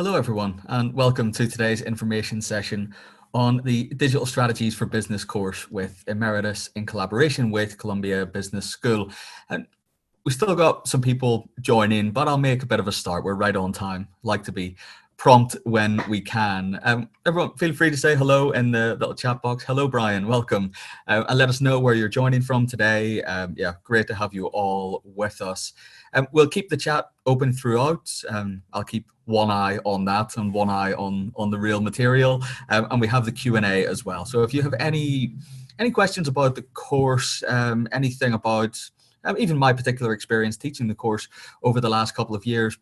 Hello everyone and welcome to today's information session on the Digital Strategies for Business course with Emeritus in collaboration with Columbia Business School. And we still got some people joining, but I'll make a bit of a start. We're right on time. Like to be prompt when we can. Everyone feel free to say hello in the little chat box. Hello Brian, welcome. And let us know where you're joining from today. Yeah, great to have you all with us. We'll keep the chat open throughout. I'll keep one eye on that and one eye on the real material. And we have the Q&A as well. So if you have any questions about the course, anything about even my particular experience teaching the course over the last couple of years,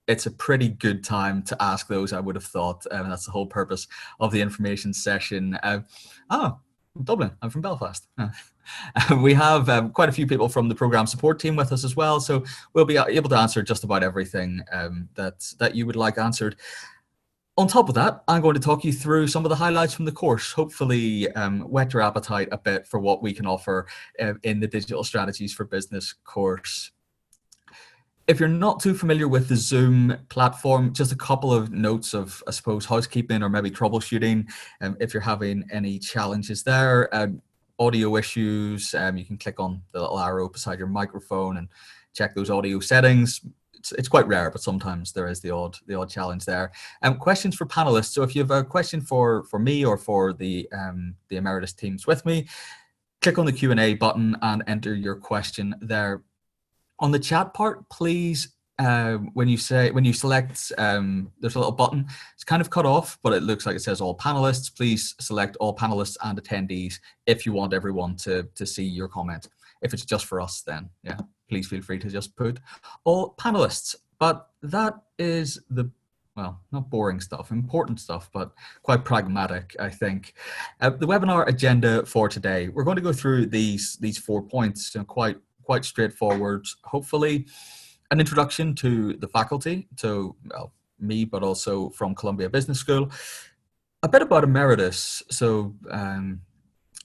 it's a pretty good time to ask those, I would have thought. And that's the whole purpose of the information session. Dublin, I'm from Belfast. We have quite a few people from the program support team with us as well, so we'll be able to answer just about everything that you would like answered. On top of that, I'm going to talk you through some of the highlights from the course, hopefully whet your appetite a bit for what we can offer in the Digital Strategies for Business course. If you're not too familiar with the Zoom platform, just a couple of notes of, I suppose, housekeeping or maybe troubleshooting. If you're having any challenges there, audio issues, you can click on the little arrow beside your microphone and check those audio settings. It's quite rare, but sometimes there is the odd challenge there. Questions for panelists. So if you have a question for me or for the Emeritus teams with me, click on the Q&A button and enter your question there. On the chat part, please, when you select, there's a little button. It's kind of cut off, but it looks like it says all panelists. Please select all panelists and attendees if you want everyone to see your comment. If it's just for us, then yeah, please feel free to just put all panelists. But that is well, not boring stuff, important stuff, but quite pragmatic, I think. The webinar agenda for today, we're going to go through these 4 points, quite straightforward. Hopefully an introduction to the faculty, to me, but also from Columbia Business School. A bit about Emeritus. So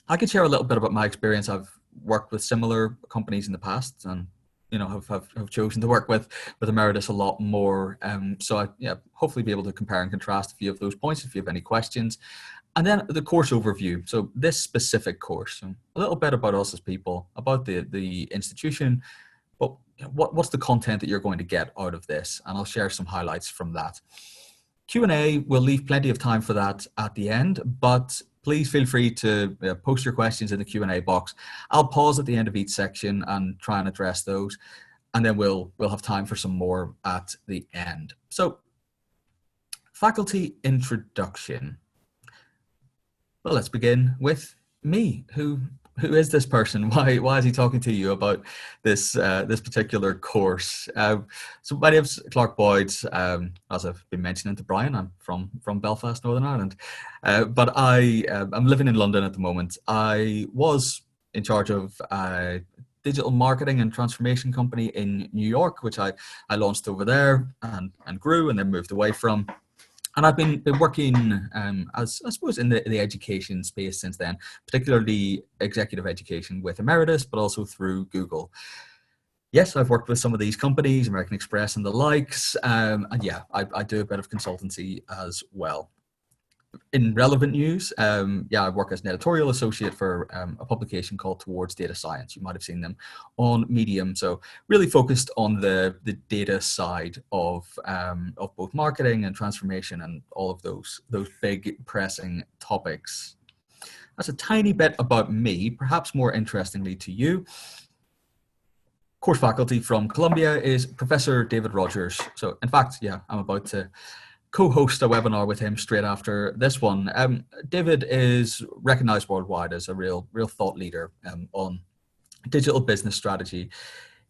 I could share a little bit about my experience. I've worked with similar companies in the past and have chosen to work with Emeritus a lot more. So hopefully be able to compare and contrast a few of those points if you have any questions. And then the course overview. So this specific course, a little bit about us as people, about the institution, but what's the content that you're going to get out of this? And I'll share some highlights from that. Q&A, we'll leave plenty of time for that at the end, but please feel free to post your questions in the Q&A box. I'll pause at the end of each section and try and address those. And then we'll have time for some more at the end. So faculty introduction. Well, let's begin with me. Who is this person? Why is he talking to you about this particular course? So my name's Clark Boyd. As I've been mentioning to Brian, I'm from Belfast, Northern Ireland, but I'm living in London at the moment. I was in charge of a digital marketing and transformation company in New York, which I launched over there and grew and then moved away from. And I've been working, as I suppose, in the education space since then, particularly executive education with Emeritus, but also through Google. Yes, I've worked with some of these companies, American Express and the likes, and yeah, I do a bit of consultancy as well. In relevant news, I work as an editorial associate for a publication called Towards Data Science. You might have seen them on Medium. So really focused on the data side of both marketing and transformation and all of those big pressing topics. That's a tiny bit about me, perhaps more interestingly to you. Course faculty from Columbia is Professor David Rogers. So in fact, yeah, I'm about to co-host a webinar with him straight after this one. David is recognized worldwide as a real thought leader on digital business strategy.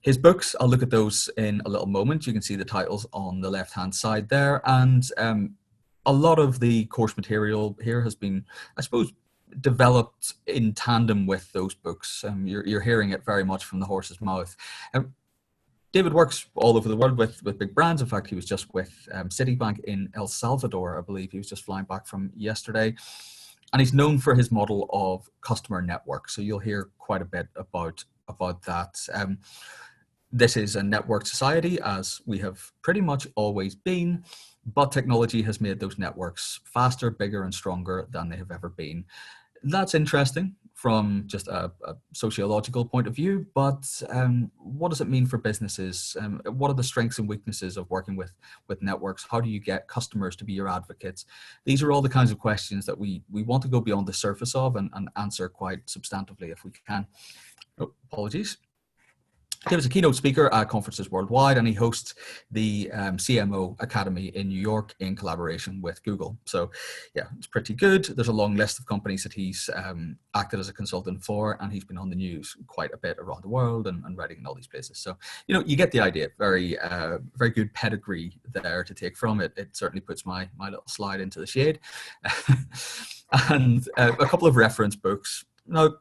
His books, I'll look at those in a little moment. You can see the titles on the left-hand side there. And a lot of the course material here has been, I suppose, developed in tandem with those books. You're hearing it very much from the horse's mouth. David works all over the world with big brands. In fact, he was just with Citibank in El Salvador, I believe. He was just flying back from yesterday. And he's known for his model of customer network. So you'll hear quite a bit about that. This is a networked society, as we have pretty much always been, but technology has made those networks faster, bigger, and stronger than they have ever been. That's interesting from just a sociological point of view, but what does it mean for businesses? What are the strengths and weaknesses of working with networks? How do you get customers to be your advocates? These are all the kinds of questions that we want to go beyond the surface of and answer quite substantively if we can. Oh, apologies. Tim is a keynote speaker at conferences worldwide, and he hosts the CMO Academy in New York in collaboration with Google. So yeah, it's pretty good. There's a long list of companies that he's acted as a consultant for, and he's been on the news quite a bit around the world and writing in all these places. So, you know, you get the idea. Very, very good pedigree there to take from it. It certainly puts my little slide into the shade. And a couple of reference books. Now,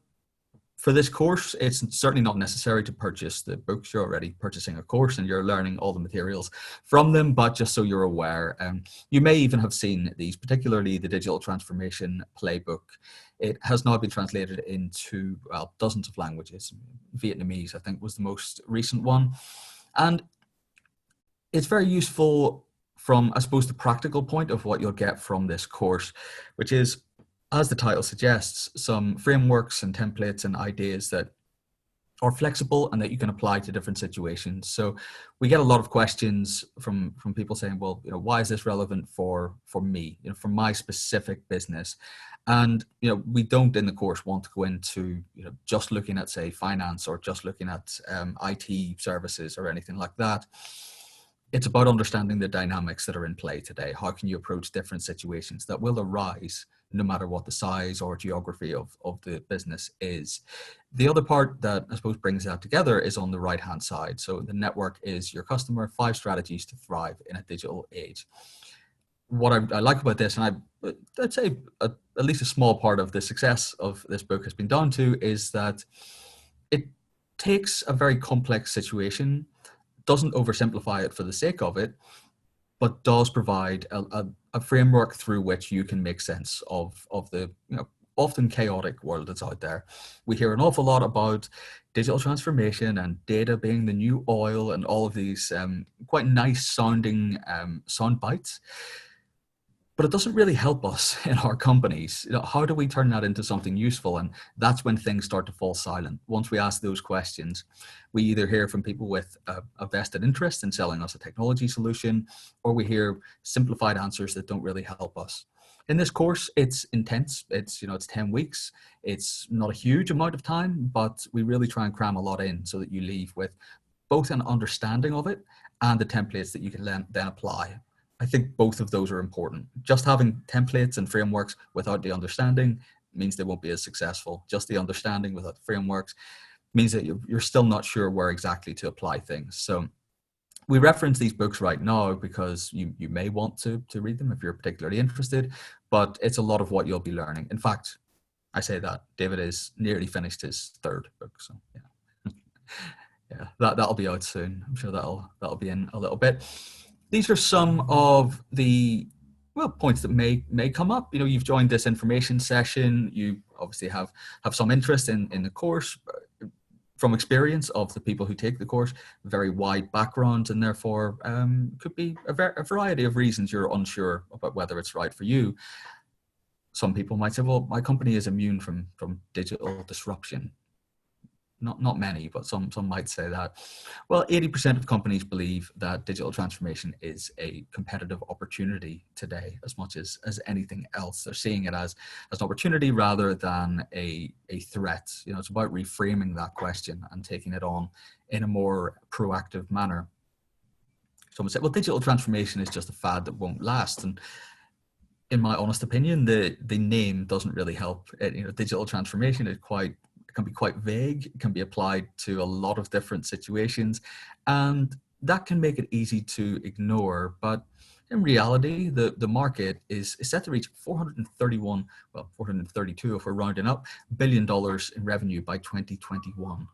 for this course, it's certainly not necessary to purchase the books. You're already purchasing a course and you're learning all the materials from them, but just so you're aware, you may even have seen these, particularly the Digital Transformation Playbook. It has now been translated into, well, dozens of languages. Vietnamese, I think, was the most recent one. And it's very useful from, I suppose, the practical point of what you'll get from this course, which is, as the title suggests, some frameworks and templates and ideas that are flexible and that you can apply to different situations. So we get a lot of questions from people saying, well, you know, why is this relevant for me, you know, for my specific business? And, you know, we don't in the course want to go into, you know, just looking at, say, finance or just looking at IT services or anything like that. It's about understanding the dynamics that are in play today. How can you approach different situations that will arise no matter what the size or geography of the business is? The other part that I suppose brings that together is on the right-hand side. So the network is your customer, 5 strategies to thrive in a digital age. What I like about this, and I'd say at least a small part of the success of this book has been down to, is that it takes a very complex situation, doesn't oversimplify it for the sake of it, but does provide a framework through which you can make sense of the, you know, often chaotic world that's out there. We hear an awful lot about digital transformation and data being the new oil and all of these quite nice sounding sound bites. But it doesn't really help us in our companies. You know, how do we turn that into something useful? And that's when things start to fall silent. Once we ask those questions, we either hear from people with a vested interest in selling us a technology solution, or we hear simplified answers that don't really help us. In this course, it's intense. It's 10 weeks. It's not a huge amount of time, but we really try and cram a lot in so that you leave with both an understanding of it and the templates that you can then apply. I think both of those are important. Just having templates and frameworks without the understanding means they won't be as successful. Just the understanding without the frameworks means that you're still not sure where exactly to apply things. So we reference these books right now because you may want to read them if you're particularly interested, but it's a lot of what you'll be learning. In fact, I say that David is nearly finished his 3rd book. So yeah, yeah, that'll be out soon. I'm sure that'll be in a little bit. These are some of the points that may come up. You know, you've joined this information session. You obviously have some interest in the course. From experience of the people who take the course, very wide backgrounds, and therefore could be a variety of reasons you're unsure about whether it's right for you. Some people might say, well, my company is immune from digital disruption. Not many, but some might say that. Well, 80% of companies believe that digital transformation is a competitive opportunity today, as much as anything else. They're seeing it as an opportunity rather than a threat. You know, it's about reframing that question and taking it on in a more proactive manner. Someone said, well, digital transformation is just a fad that won't last. And in my honest opinion, the name doesn't really help. Digital transformation is can be quite vague. It can be applied to a lot of different situations, and that can make it easy to ignore. But in reality, the market is set to reach 432 if we're rounding up, $1 billion in revenue by 2021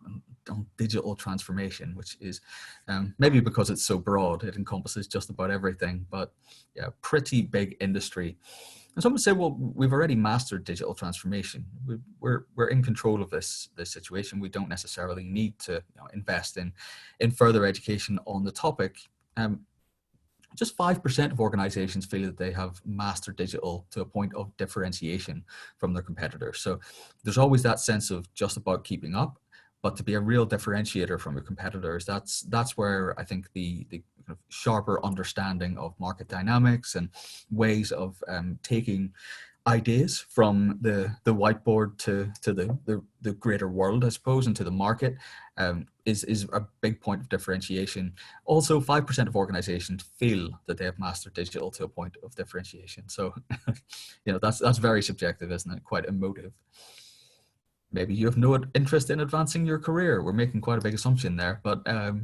on digital transformation, which is maybe because it's so broad, it encompasses just about everything, but yeah, pretty big industry. And some would say, well, we've already mastered digital transformation. We're in control of this situation. We don't necessarily need to invest in further education on the topic. Just 5% of organizations feel that they have mastered digital to a point of differentiation from their competitors. So there's always that sense of just about keeping up, but to be a real differentiator from your competitors, that's where I think the kind of sharper understanding of market dynamics and ways of taking ideas from the whiteboard to the greater world, I suppose, and to the market is a big point of differentiation. Also, 5% of organizations feel that they have mastered digital to a point of differentiation. So, that's very subjective, isn't it? Quite emotive. Maybe you have no interest in advancing your career. We're making quite a big assumption there, but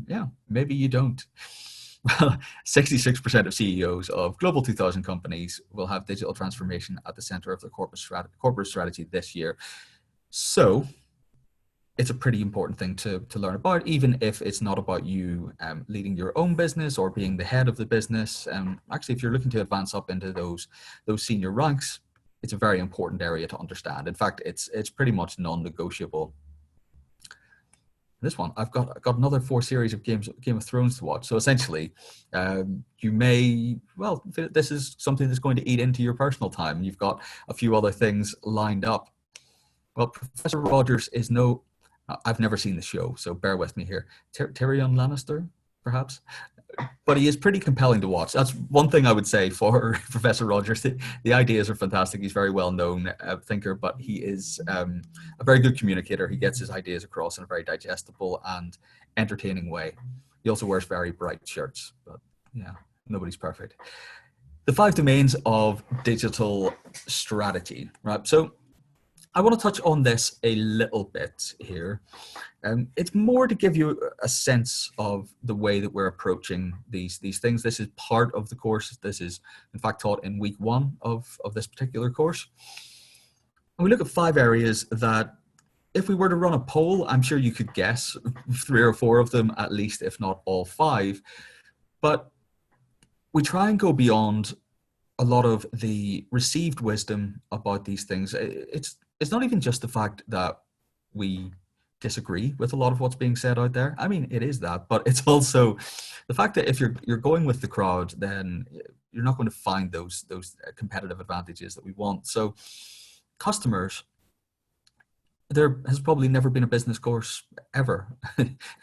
yeah, maybe you don't. Well, 66% of CEOs of Global 2000 companies will have digital transformation at the center of their corporate strategy this year. So it's a pretty important thing to learn about, even if it's not about you leading your own business or being the head of the business. Actually, if you're looking to advance up into those senior ranks, it's a very important area to understand. In fact, it's pretty much non-negotiable. This one, I've got another 4 series of Game of Thrones to watch. So essentially, you may, well, this is something that's going to eat into your personal time. You've got a few other things lined up. Well, Professor Rogers is no, I've never seen the show, so bear with me here. Tyrion Lannister, perhaps? But he is pretty compelling to watch. That's one thing I would say for Professor Rogers. The ideas are fantastic. He's a very well-known thinker, but he is a very good communicator. He gets his ideas across in a very digestible and entertaining way. He also wears very bright shirts, but yeah, nobody's perfect. The 5 domains of digital strategy, right? So I want to touch on this a little bit here. It's more to give you a sense of the way that we're approaching these things. This is part of the course. This is, in fact, taught in week 1 of this particular course. And we look at 5 areas that, if we were to run a poll, I'm sure you could guess 3 or 4 of them, at least, if not all 5. But we try and go beyond a lot of the received wisdom about these things. It's not even just the fact that we disagree with a lot of what's being said out there. I mean, it is that, but it's also the fact that if you're going with the crowd, then you're not going to find those competitive advantages that we want. So customers, there has probably never been a business course ever,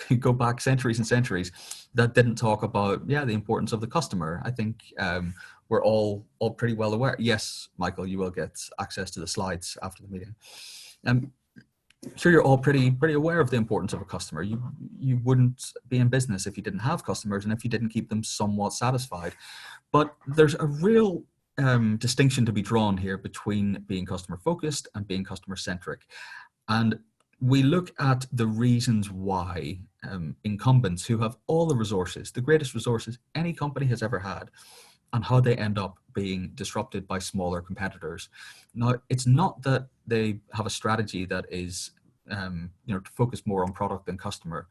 you go back centuries and centuries, that didn't talk about, the importance of the customer. I think we're all pretty well aware. Yes, Michael, you will get access to the slides after the meeting. I'm sure you're all pretty aware of the importance of a customer. You wouldn't be in business if you didn't have customers and if you didn't keep them somewhat satisfied. But there's a real distinction to be drawn here between being customer focused and being customer centric. And we look at the reasons why incumbents who have all the resources, the greatest resources any company has ever had, and how they end up being disrupted by smaller competitors. Now, it's not that they have a strategy that is, to focus more on product than customer.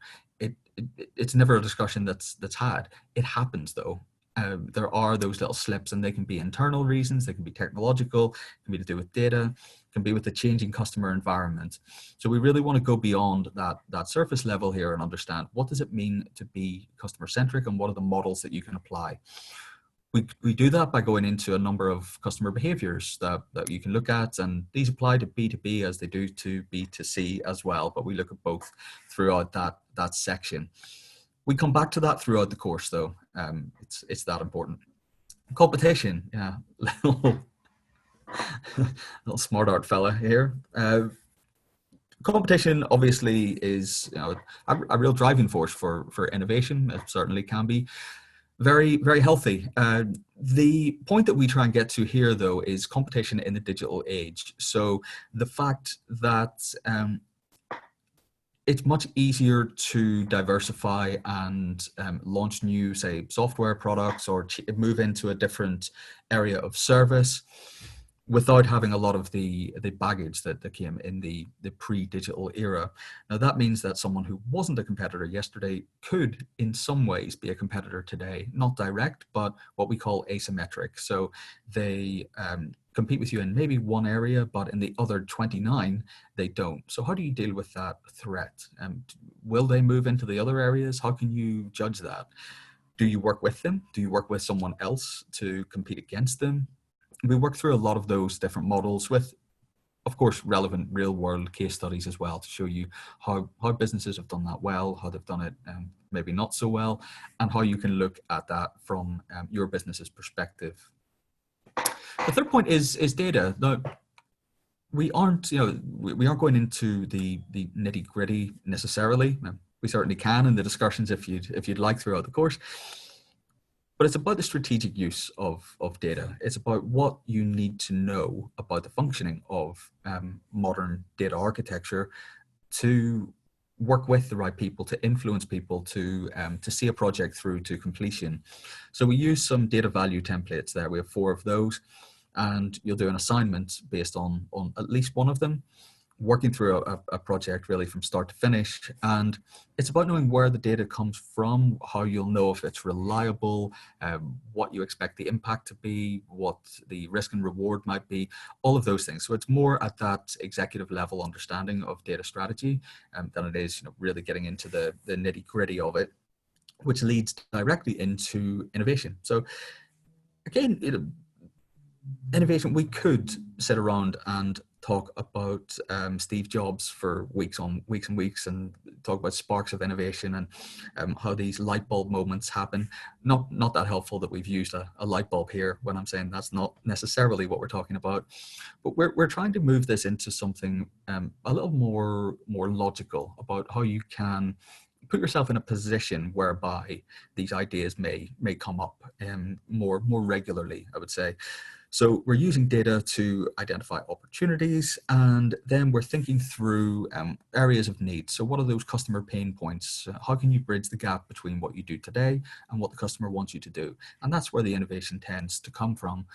It's never a discussion that's had. It happens though. There are those little slips, and they can be internal reasons, they can be technological, can be to do with data, can be with the changing customer environment. So we really want to go beyond that surface level here and understand, what does it mean to be customer centric, and what are the models that you can apply? We do that by going into a number of customer behaviors that you can look at, and these apply to B2B as they do to B2C as well, but we look at both throughout that section. We come back to that throughout the course though. It's that important. Competition, yeah, little smart art fella here. Competition obviously is a real driving force for innovation. It certainly can be. Very, very healthy. The point that we try and get to here, though, is competition in the digital age. So the fact that it's much easier to diversify and launch new, say, software products, or move into a different area of service. without having a lot of the baggage that came in the pre-digital era. Now that means that someone who wasn't a competitor yesterday could in some ways be a competitor today, not direct, but what we call asymmetric. So they compete with you in maybe one area, but in the other 29, they don't. So how do you deal with that threat? Will they move into the other areas? How can you judge that? Do you work with them? Do you work with someone else to compete against them? We work through a lot of those different models with, of course, relevant real world case studies as well to show you how businesses have done that well, how they've done it maybe not so well, and how you can look at that from your business's perspective. The third point is data. Now, we aren't going into the nitty gritty necessarily. We certainly can in the discussions if you'd like throughout the course. But it's about the strategic use of data. It's about what you need to know about the functioning of modern data architecture to work with the right people, to influence people, to see a project through to completion. So we use some data value templates there. We have 4 of those, and you'll do an assignment based on at least one of them, working through a project really from start to finish. And it's about knowing where the data comes from, how you'll know if it's reliable, what you expect the impact to be, what the risk and reward might be, all of those things. So it's more at that executive level understanding of data strategy than it is really getting into the nitty gritty of it, which leads directly into innovation. So again, innovation, we could sit around and talk about Steve Jobs for weeks and weeks and talk about sparks of innovation and how these light bulb moments happen. Not that helpful that we've used a light bulb here when I'm saying that's not necessarily what we're talking about. But we're trying to move this into something a little more logical about how you can put yourself in a position whereby these ideas may come up more regularly, I would say. So we're using data to identify opportunities, and then we're thinking through areas of need. So what are those customer pain points? How can you bridge the gap between what you do today and what the customer wants you to do? And that's where the innovation tends to come from.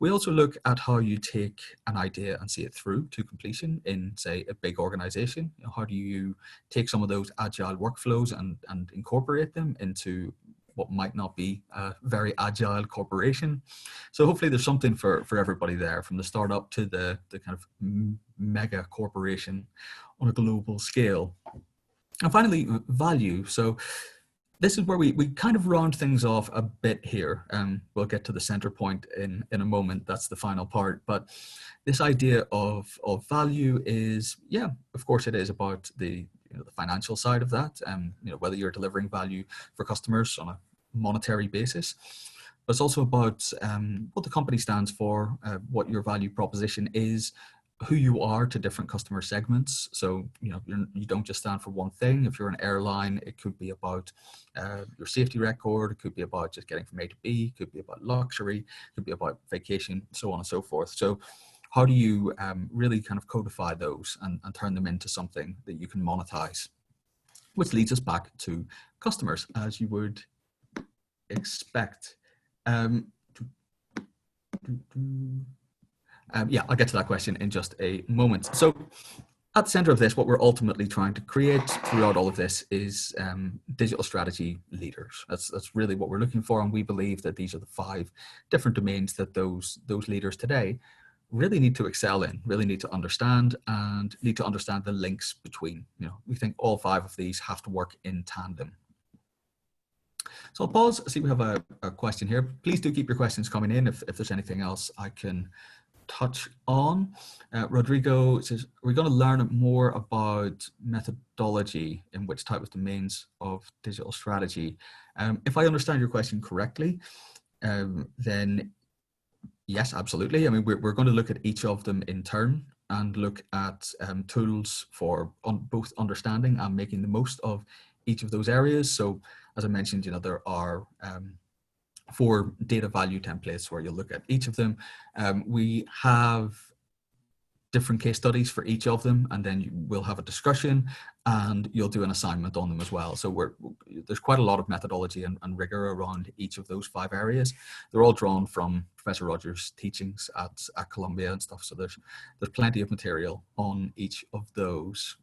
We also look at how you take an idea and see it through to completion in, say, a big organization. How do you take some of those agile workflows and incorporate them into what might not be a very agile corporation? So hopefully there's something for everybody there, from the startup to the kind of mega corporation on a global scale. And finally, value. So this is where we kind of round things off a bit here. We'll get to the center point in a moment. That's the final part. But this idea of value is, yeah, of course it is about the financial side of that, whether you're delivering value for customers on a monetary basis. But it's also about what the company stands for, what your value proposition is, who you are to different customer segments. So you don't just stand for one thing. If you're an airline, it could be about your safety record. It could be about just getting from A to B. It could be about luxury. It could be about vacation, so on and so forth. So how do you really kind of codify those and turn them into something that you can monetize? Which leads us back to customers, as you would expect. Yeah, I'll get to that question in just a moment. So at the center of this, what we're ultimately trying to create throughout all of this is digital strategy leaders. That's really what we're looking for. And we believe that these are the 5 different domains that those leaders today really need to excel in, really need to understand, and need to understand the links between. We think all 5 of these have to work in tandem. So I'll pause, see we have a question here. Please do keep your questions coming in if there's anything else I can touch on. Rodrigo says, we're going to learn more about methodology in which type of domains of digital strategy. If I understand your question correctly, then yes, absolutely. I mean, we're going to look at each of them in turn and look at tools for both understanding and making the most of each of those areas. So as I mentioned, there are 4 data value templates where you'll look at each of them. We have different case studies for each of them, and then we'll have a discussion and you'll do an assignment on them as well. So there's quite a lot of methodology and rigor around each of those 5 areas. They're all drawn from Professor Rogers' teachings at Columbia and stuff. So there's plenty of material on each of those.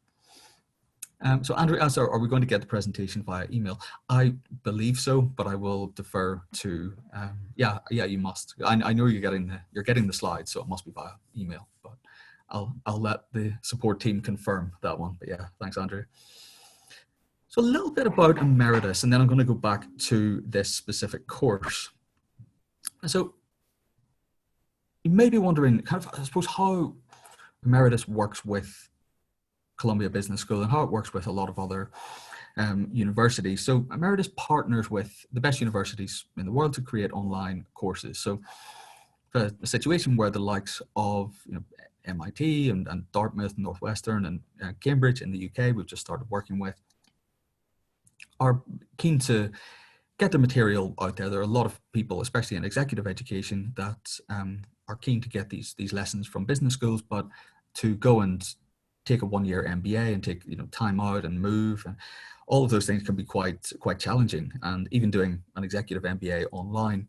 So Andrew asks, are we going to get the presentation via email? I believe so, but I will defer to, yeah, you must. I know you're getting the slides, so it must be via email, but I'll let the support team confirm that one. But yeah, thanks, Andrew. So a little bit about Emeritus, and then I'm going to go back to this specific course. So you may be wondering, kind of, I suppose, how Emeritus works with Columbia Business School and how it works with a lot of other universities. So Emeritus partners with the best universities in the world to create online courses. So a situation where the likes of MIT and Dartmouth, Northwestern and Cambridge in the UK, we've just started working with, are keen to get the material out there. There are a lot of people, especially in executive education, that are keen to get these lessons from business schools, but to go and take a 1-year MBA and take time out and move, and all of those things can be quite challenging. And even doing an executive MBA online,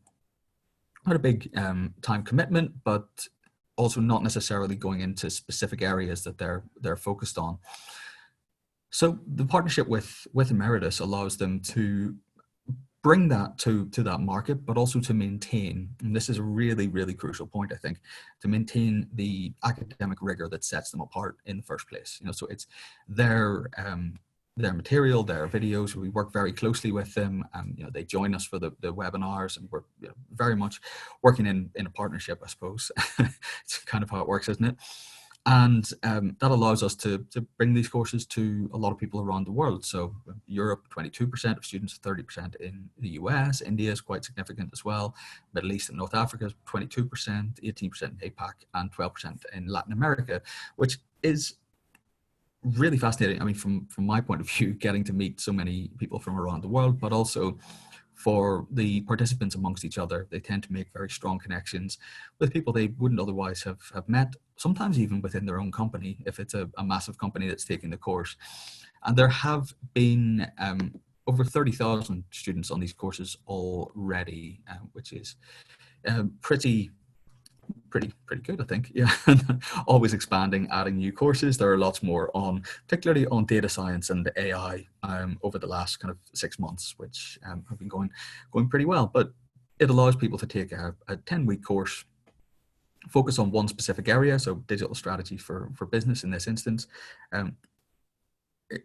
not a big time commitment, but also not necessarily going into specific areas that they're focused on. So the partnership with Emeritus allows them to bring that to that market, but also to maintain, and this is a really, really crucial point, I think, to maintain the academic rigor that sets them apart in the first place. So it's their material, their videos. We work very closely with them, and they join us for the webinars, and we're very much working in a partnership, I suppose. It's kind of how it works, isn't it? And that allows us to bring these courses to a lot of people around the world. So Europe, 22% of students, 30% in the US. India is quite significant as well. Middle East and North Africa is 22%, 18% in APAC, and 12% in Latin America, which is really fascinating. I mean, from my point of view, getting to meet so many people from around the world, but also for the participants amongst each other. They tend to make very strong connections with people they wouldn't otherwise have met, sometimes even within their own company, if it's a massive company that's taking the course. And there have been over 30,000 students on these courses already, which is pretty good, I think. Yeah, always expanding, adding new courses. There are lots more particularly on data science and AI over the last kind of 6 months, which have been going pretty well. But it allows people to take a 10-week course, focus on one specific area, so digital strategy for business in this instance,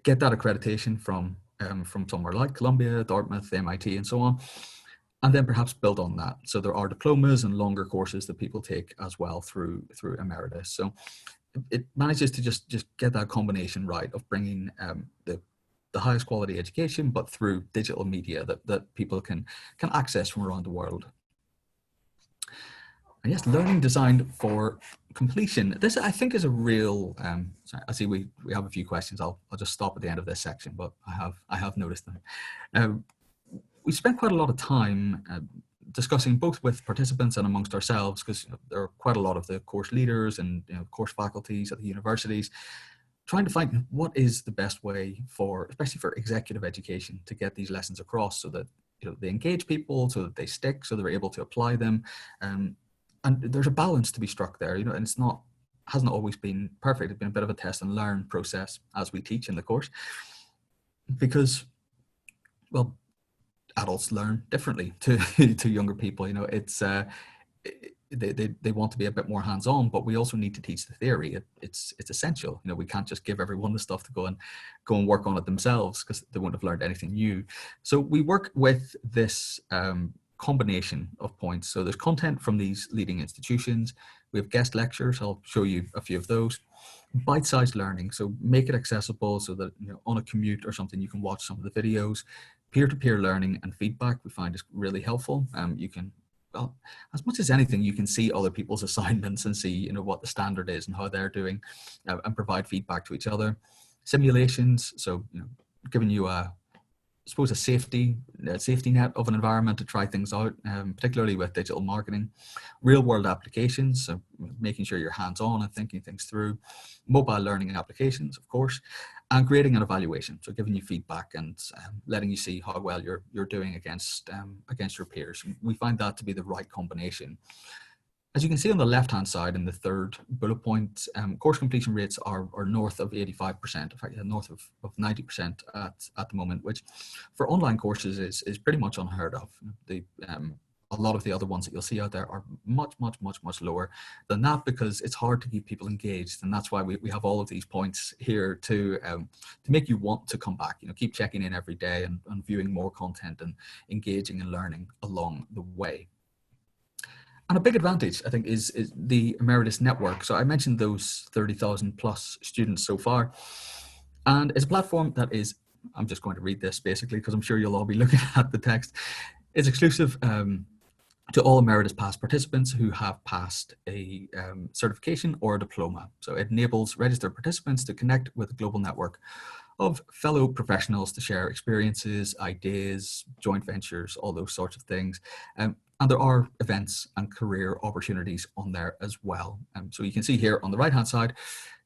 get that accreditation from somewhere like Columbia, Dartmouth, MIT, and so on. And then perhaps build on that. So there are diplomas and longer courses that people take as well through Emeritus. So it manages to just get that combination right of bringing the highest quality education, but through digital media that people can access from around the world. And yes, learning designed for completion. This, I think, is a real. Sorry, I see we have a few questions. I'll just stop at the end of this section, but I have noticed them. We spent quite a lot of time discussing both with participants and amongst ourselves, because there are quite a lot of the course leaders and course faculties at the universities trying to find what is the best way especially for executive education, to get these lessons across so that they engage people, so that they stick, so they're able to apply them. And there's a balance to be struck there, and it's hasn't always been perfect. It's been a bit of a test and learn process as we teach in the course, because, well, adults learn differently to younger people. It's they want to be a bit more hands-on, but we also need to teach the theory. It's essential. We can't just give everyone the stuff to go and work on it themselves, because they wouldn't have learned anything new. So we work with this combination of points. So there's content from these leading institutions. We have guest lectures. I'll show you a few of those. Bite-sized learning, so make it accessible so that on a commute or something you can watch some of the videos. Peer-to-peer learning and feedback we find is really helpful. You can, well, as much as anything, you can see other people's assignments and see what the standard is and how they're doing, and provide feedback to each other. Simulations, so giving you suppose, a safety net of an environment to try things out, particularly with digital marketing, real world applications, so making sure you're hands-on and thinking things through, mobile learning applications, of course, and grading and evaluation, so giving you feedback and letting you see how well you're doing against your peers. We find that to be the right combination. As you can see on the left-hand side in the third bullet point, course completion rates are north of 85%, in fact, north of 90% at the moment, which for online courses is pretty much unheard of. A lot of the other ones that you'll see out there are much lower than that, because it's hard to keep people engaged, and that's why we have all of these points here to make you want to come back. Keep checking in every day and viewing more content and engaging and learning along the way. And a big advantage, I think, is the Emeritus network. So I mentioned those 30,000 plus students so far. And it's a platform that is, I'm just going to read this basically, because I'm sure you'll all be looking at the text. It's exclusive to all Emeritus past participants who have passed a certification or a diploma. So it enables registered participants to connect with a global network of fellow professionals to share experiences, ideas, joint ventures, all those sorts of things. And there are events and career opportunities on there as well. So you can see here on the right-hand side,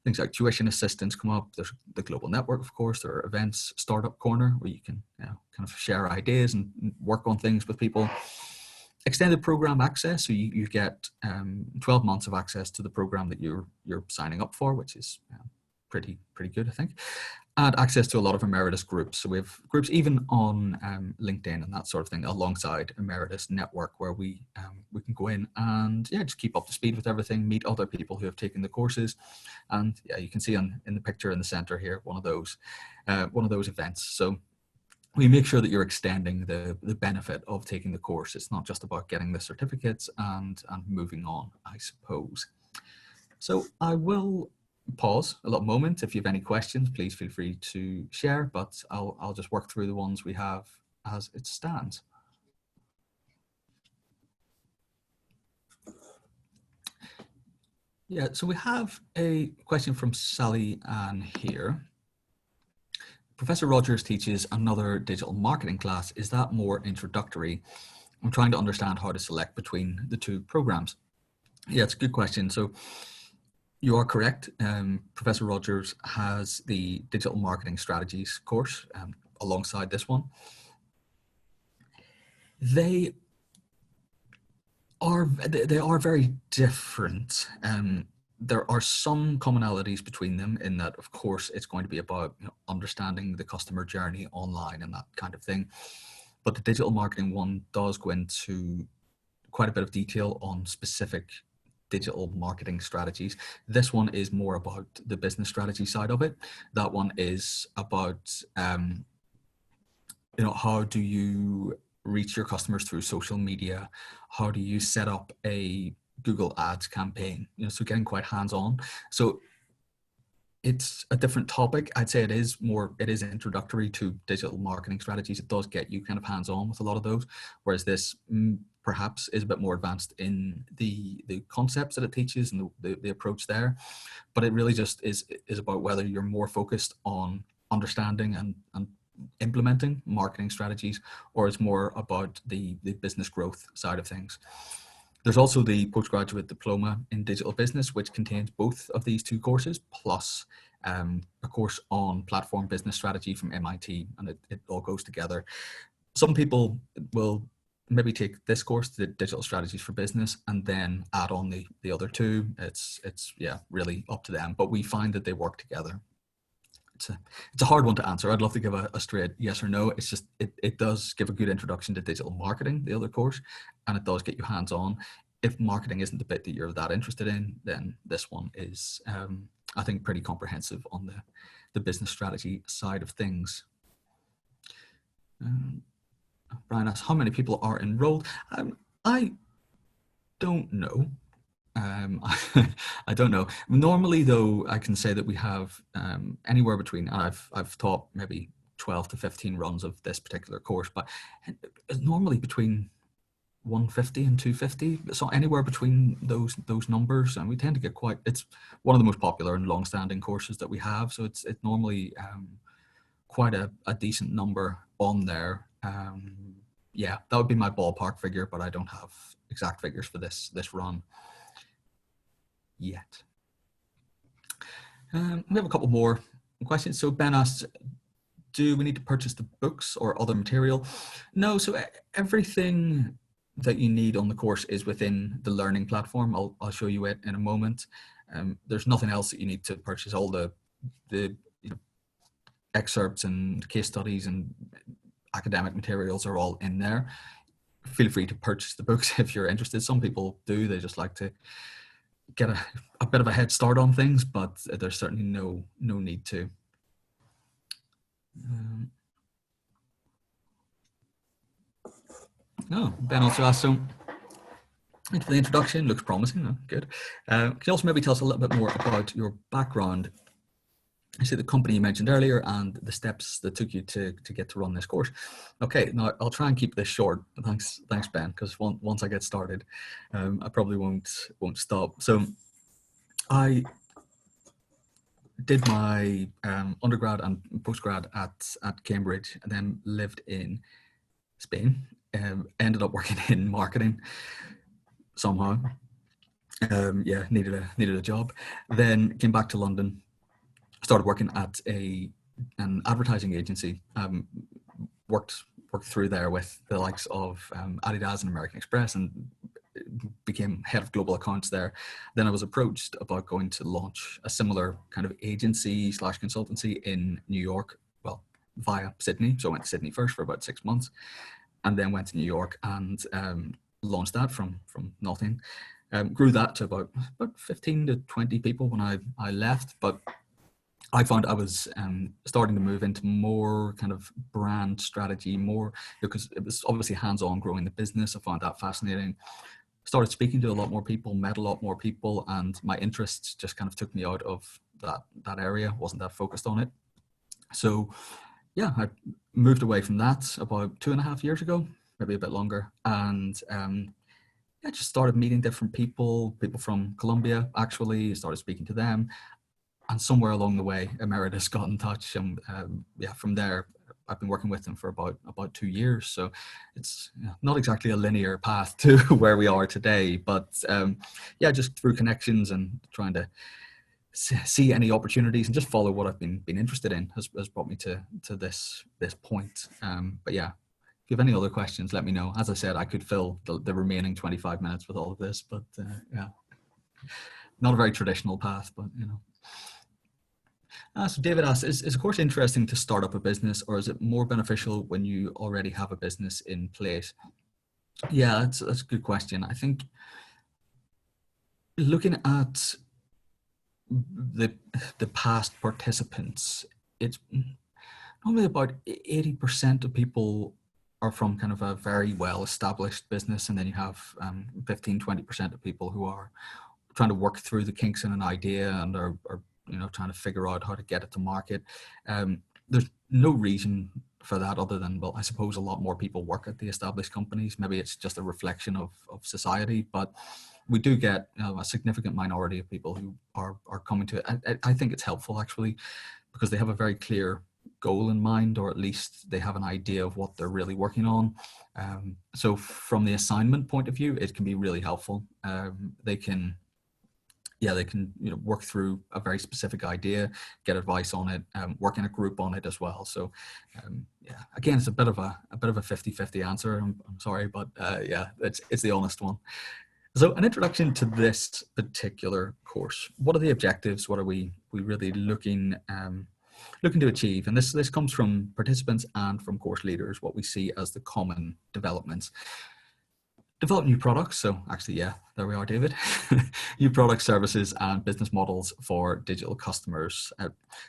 things like tuition assistance come up. There's the global network, of course. There are events, startup corner, where you can kind of share ideas and work on things with people. Extended program access, so you get 12 months of access to the program that you're signing up for, which is pretty good, I think. And access to a lot of Emeritus groups. So we have groups even on LinkedIn and that sort of thing, alongside Emeritus Network, where we can go in and just keep up to speed with everything, meet other people who have taken the courses. And you can see in the picture in the center here, one of those events. So we make sure that you're extending the benefit of taking the course. It's not just about getting the certificates and moving on, I suppose. So I will pause a little moment. If you have any questions, please feel free to share, but I'll just work through the ones we have as it stands. Yeah, so we have a question from Sally Ann here. Professor Rogers teaches another digital marketing class. Is that more introductory? I'm trying to understand how to select between the two programs. Yeah, it's a good question. So you are correct. Professor Rogers has the Digital Marketing Strategies course alongside this one. They are very different. There are some commonalities between them in that, of course, it's going to be about understanding the customer journey online and that kind of thing. But the digital marketing one does go into quite a bit of detail on specific digital marketing strategies. This one is more about the business strategy side of it. That one is about, how do you reach your customers through social media? How do you set up a Google Ads campaign? So getting quite hands-on. So it's a different topic. I'd say it is introductory to digital marketing strategies. It does get you kind of hands-on with a lot of those, whereas this perhaps is a bit more advanced in the concepts that it teaches and the approach there. But it really just is about whether you're more focused on understanding and implementing marketing strategies, or it's more about the business growth side of things. There's also the postgraduate diploma in digital business, which contains both of these two courses, plus a course on platform business strategy from MIT, and it all goes together. Some people will maybe take this course, the Digital Strategies for Business, and then add on the other two. It's really up to them, but we find that they work together. It's a hard one to answer. I'd love to give a straight yes or no. It's just, it does give a good introduction to digital marketing, the other course, and it does get you hands-on. If marketing isn't the bit that you're that interested in, then this one is, I think, pretty comprehensive on the business strategy side of things. Brian asks, how many people are enrolled? I don't know. I don't know. Normally, though, I can say that we have anywhere between, and I've taught maybe 12 to 15 runs of this particular course, but it's normally between 150 and 250, so anywhere between those numbers, and we tend to get it's one of the most popular and long-standing courses that we have, so it's normally quite a decent number on there. Yeah, that would be my ballpark figure, but I don't have exact figures for this run yet. We have a couple more questions. So Ben asked, do we need to purchase the books or other material? No, so everything that you need on the course is within the learning platform. I'll show you it in a moment. There's nothing else that you need to purchase. All the excerpts and case studies and academic materials are all in there. Feel free to purchase the books if you're interested. Some people do, they just like to get a bit of a head start on things, but there's certainly no need to. Ben also asked, so for the introduction, looks promising, good. Can you also maybe tell us a little bit more about your background? I see the company you mentioned earlier and the steps that took you to get to run this course. Okay, now I'll try and keep this short. Thanks Ben, because once I get started, I probably won't stop. So I did my undergrad and postgrad at Cambridge, and then lived in Spain. Ended up working in marketing somehow. Yeah, needed a job. Then came back to London. Started working at an advertising agency. Worked through there with the likes of Adidas and American Express, and became head of global accounts there. Then I was approached about going to launch a similar kind of agency / consultancy in New York, well, via Sydney. So I went to Sydney first for about 6 months, and then went to New York and launched that from nothing. Grew that to about 15 to 20 people when I left, but I found I was starting to move into more kind of brand strategy, more because it was obviously hands-on growing the business. I found that fascinating. Started speaking to a lot more people, met a lot more people, and my interests just kind of took me out of that area. Wasn't that focused on it. So yeah, I moved away from that about 2.5 years ago, maybe a bit longer. And I just started meeting different people from Colombia, actually. Started speaking to them. And somewhere along the way, EMERITUS got in touch, and yeah, from there, I've been working with them for about 2 years. So it's not exactly a linear path to where we are today, but yeah, just through connections and trying to see any opportunities and just follow what I've been interested in has brought me to this point. But yeah, if you have any other questions, let me know. As I said, I could fill the remaining 25 minutes with all of this, but yeah, not a very traditional path, but you know. So David asks, is a course interesting to start up a business, or is it more beneficial when you already have a business in place? Yeah, that's a good question. I think looking at the past participants, it's normally about 80% of people are from kind of a very well established business, and then you have 15-20% of people who are trying to work through the kinks in an idea and are trying to figure out how to get it to market. There's no reason for that other than, well, I suppose a lot more people work at the established companies. Maybe it's just a reflection of society, but we do get a significant minority of people who are coming to it. I think it's helpful actually, because they have a very clear goal in mind, or at least they have an idea of what they're really working on. So from the assignment point of view, it can be really helpful. They can work through a very specific idea, get advice on it, work in a group on it as well. So yeah, again, it's a bit of a 50-50 answer. I'm sorry, but yeah, it's the honest one. So an introduction to this particular course. What are the objectives? What are we really looking to achieve? And this comes from participants and from course leaders, what we see as the common developments. Develop new products. So actually, yeah, there we are, David. New products, services, and business models for digital customers.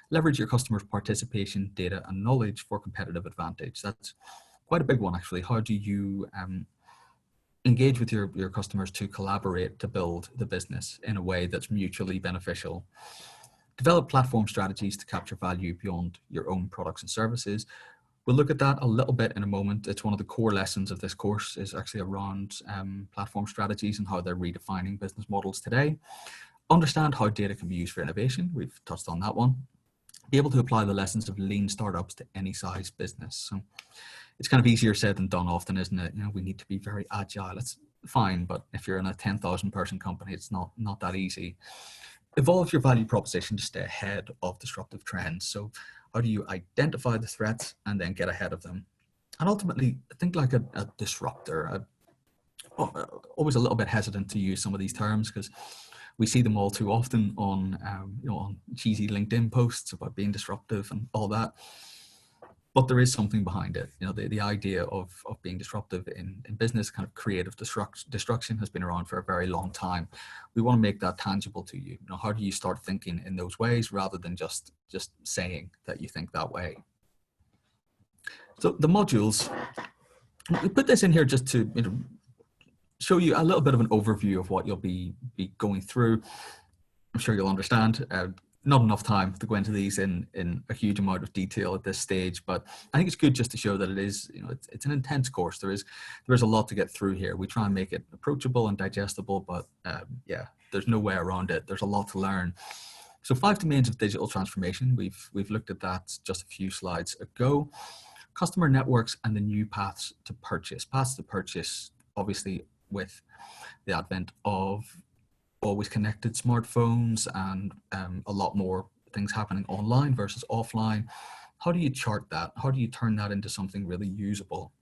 Leverage your customers' participation, data, and knowledge for competitive advantage. That's quite a big one, actually. How do you engage with your customers to collaborate to build the business in a way that's mutually beneficial? Develop platform strategies to capture value beyond your own products and services. We'll look at that a little bit in a moment. It's one of the core lessons of this course is actually around platform strategies and how they're redefining business models today. Understand how data can be used for innovation. We've touched on that one. be able to apply the lessons of lean startups to any size business. So it's kind of easier said than done often, isn't it? We need to be very agile. It's fine, but if you're in a 10,000 person company, it's not that easy. Evolve your value proposition to stay ahead of disruptive trends. So how do you identify the threats and then get ahead of them? And ultimately, think like a disruptor. Always a little bit hesitant to use some of these terms because we see them all too often on, on cheesy LinkedIn posts about being disruptive and all that. But there is something behind it. The idea of being disruptive in business, kind of creative destruction, has been around for a very long time. We want to make that tangible to you. How do you start thinking in those ways rather than just saying that you think that way? So the modules, we put this in here just to show you a little bit of an overview of what you'll be going through. I'm sure you'll understand. Not enough time to go into these in a huge amount of detail at this stage, but I think it's good just to show that it is, it's an intense course. There's a lot to get through here. We try and make it approachable and digestible, but yeah, there's no way around it. There's a lot to learn. So 5 domains of digital transformation. We've looked at that just a few slides ago. Customer networks and the new paths to purchase. Paths to purchase, obviously, with the advent of always connected smartphones and a lot more things happening online versus offline. How do you chart that? How do you turn that into something really usable?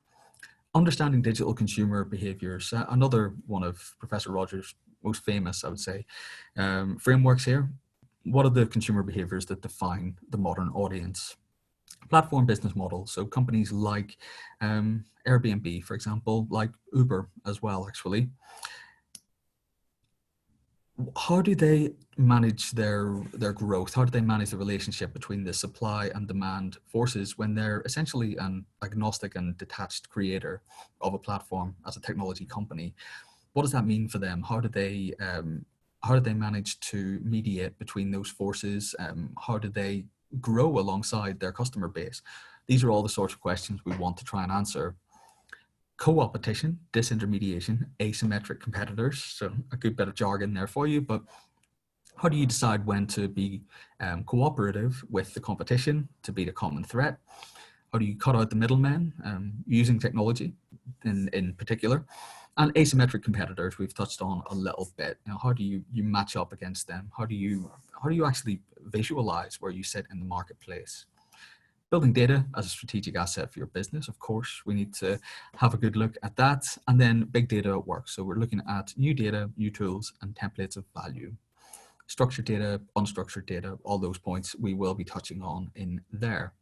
Understanding digital consumer behaviors, another one of Professor Rogers' most famous, I would say, frameworks here. What are the consumer behaviors that define the modern audience? Platform business models, so companies like Airbnb, for example, like Uber as well, actually. How do they manage their growth? How do they manage the relationship between the supply and demand forces when they're essentially an agnostic and detached creator of a platform as a technology company? What does that mean for them? How do they manage to mediate between those forces? How do they grow alongside their customer base? These are all the sorts of questions we want to try and answer. Co-opetition, disintermediation, asymmetric competitors. So a good bit of jargon there for you, but how do you decide when to be cooperative with the competition to beat a common threat? How do you cut out the middlemen using technology in particular? And asymmetric competitors we've touched on a little bit. How do you match up against them? How do you actually visualize where you sit in the marketplace? Building data as a strategic asset for your business, of course, we need to have a good look at that. And then big data at work. So we're looking at new data, new tools, and templates of value. Structured data, unstructured data, all those points we will be touching on in there.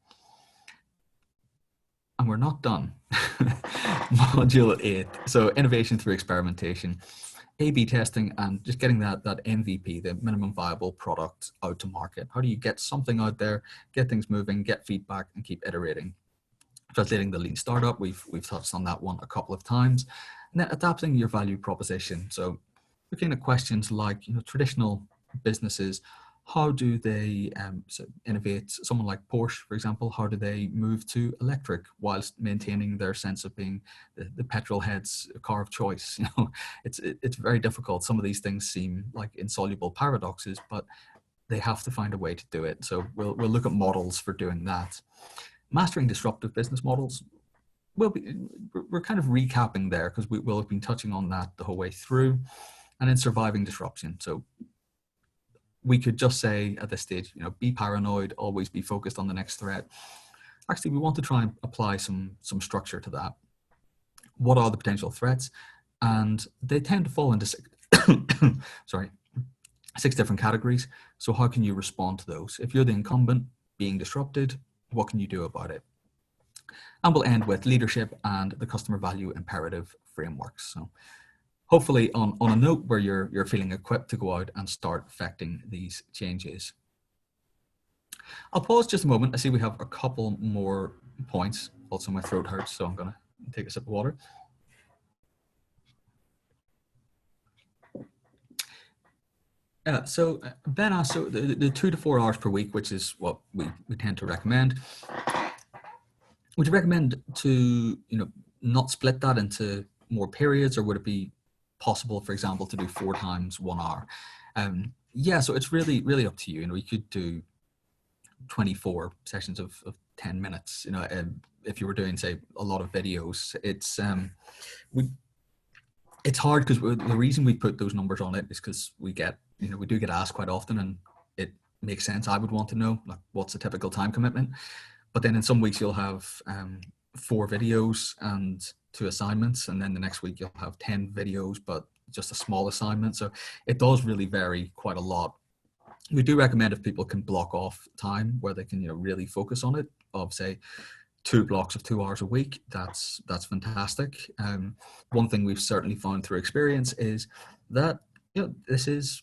And we're not done. Module 8. So innovation through experimentation. A/B testing and just getting that MVP, the minimum viable product, out to market. How do you get something out there, get things moving, get feedback, and keep iterating? Translating the lean startup, we've touched on that one a couple of times. And then adapting your value proposition. So looking at questions like, traditional businesses, how do they innovate? Someone like Porsche, for example, how do they move to electric whilst maintaining their sense of being the petrol head's car of choice? It's very difficult. Some of these things seem like insoluble paradoxes, but they have to find a way to do it. So we'll look at models for doing that. Mastering disruptive business models. We're kind of recapping there because we will have been touching on that the whole way through. And then surviving disruption. So we could just say at this stage, be paranoid, always be focused on the next threat. Actually, we want to try and apply some structure to that. What are the potential threats? And they tend to fall into 6 different categories. So how can you respond to those? If you're the incumbent being disrupted, what can you do about it? And we'll end with leadership and the customer value imperative frameworks. So hopefully on a note where you're feeling equipped to go out and start affecting these changes. I'll pause just a moment. I see we have a couple more points. Also, my throat hurts, so I'm going to take a sip of water. So Ben asked, so the 2 to 4 hours per week, which is what we tend to recommend. Would you recommend to not split that into more periods, or would it be possible, for example, to do 4 times 1 hour? Yeah, so it's really up to you. We could do 24 sessions of 10 minutes. You know, if you were doing, say, a lot of videos, it's hard because the reason we put those numbers on it is because we do get asked quite often, and it makes sense. I would want to know, like, what's the typical time commitment. But then in some weeks you'll have 4 videos and 2 assignments, and then the next week you'll have 10 videos but just a small assignment. So it does really vary quite a lot. We do recommend, if people can block off time where they can, really focus on it, of say 2 blocks of 2 hours a week, that's fantastic. One thing we've certainly found through experience is that this is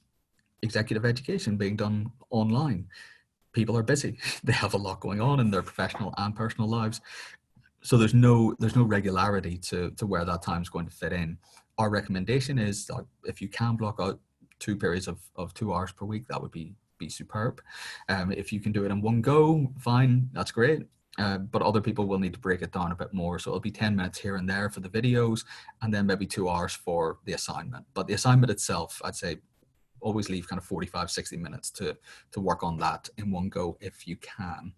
executive education being done online. People are busy. They have a lot going on in their professional and personal lives. So there's no regularity to where that time is going to fit in. Our recommendation is that if you can block out 2 periods of 2 hours per week, that would be superb. If you can do it in one go, fine, that's great. But other people will need to break it down a bit more. So it'll be 10 minutes here and there for the videos, and then maybe 2 hours for the assignment. But the assignment itself, I'd say always leave kind of 45, 60 minutes to work on that in one go if you can.